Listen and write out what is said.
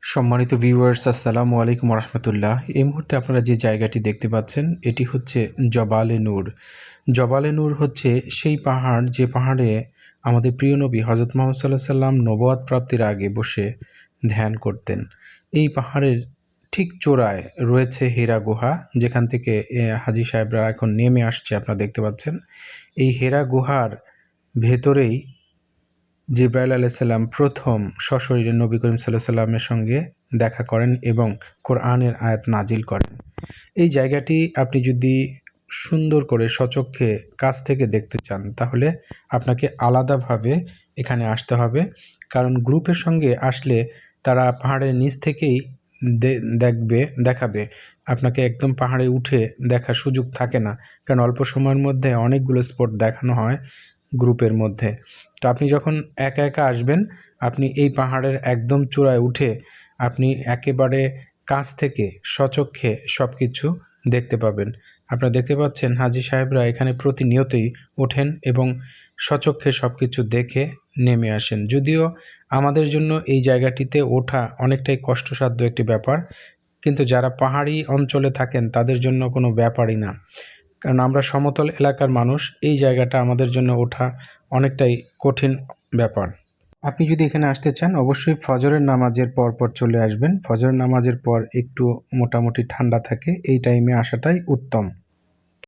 সম্মানিত ভিউয়ার্স, আসসালামু আলাইকুম রহমতুল্লাহ। এই মুহূর্তে আপনারা যে জায়গাটি দেখতে পাচ্ছেন এটি হচ্ছে জবালে নূর। জবালে নূর হচ্ছে সেই পাহাড় যে পাহাড়ে আমাদের প্রিয় নবী হজরত মুহাম্মদ সাল্লাল্লাহু আলাইহি সাল্লাম নবুয়ত প্রাপ্তির আগে বসে ধ্যান করতেন। এই পাহাড়ের ঠিক চূড়ায় রয়েছে হেরা গুহা, যেখান থেকে হাজী সাহেবরা এখন নেমে আসছে, আপনারা দেখতে পাচ্ছেন। এই হেরা গুহার ভেতরেই জিবরাইল আলাইহিস সালাম প্রথম সশরীরে নবী করিম সাল্লাল্লাহু আলাইহি সাল্লামের সঙ্গে দেখা করেন এবং কোরআনের আয়াত নাজিল করেন। এই জায়গাটি আপনি যদি সুন্দর করে সচক্ষে কাছ থেকে দেখতে চান তাহলে আপনাকে আলাদাভাবে এখানে আসতে হবে, কারণ গ্রুপের সঙ্গে আসলে তারা পাহাড়ের নিচ থেকেই দেখাবে। আপনাকে একদম পাহাড়ে উঠে দেখার সুযোগ থাকে না, কারণ অল্প সময়ের মধ্যে অনেকগুলো স্পট দেখানো হয় গ্রুপের মধ্যে। তো আপনি যখন একা একা আসবেন, আপনি এই পাহাড়ের একদম চূড়ায় উঠে আপনি একেবারে কাছ থেকে সচক্ষে সব কিছু দেখতে পাবেন। আপনারা দেখতে পাচ্ছেন হাজী সাহেবরা এখানে প্রতিনিয়তই ওঠেন এবং সচক্ষে সব কিছু দেখে নেমে আসেন। যদিও আমাদের জন্য এই জায়গাটিতে ওঠা অনেকটাই কষ্টসাধ্য একটি ব্যাপার, কিন্তু যারা পাহাড়ি অঞ্চলে থাকেন তাদের জন্য কোনো ব্যাপারই না, কারণ আমরা সমতল এলাকার মানুষ। এই জায়গাটা আমাদের জন্য ওঠা অনেকটাই কঠিন ব্যাপার। আপনি যদি এখানে আসতে চান অবশ্যই ফজরের নামাজের পর চলে আসবেন। ফজরের নামাজের পর একটু মোটামুটি ঠান্ডা থাকে, এই টাইমে আসাটাই উত্তম।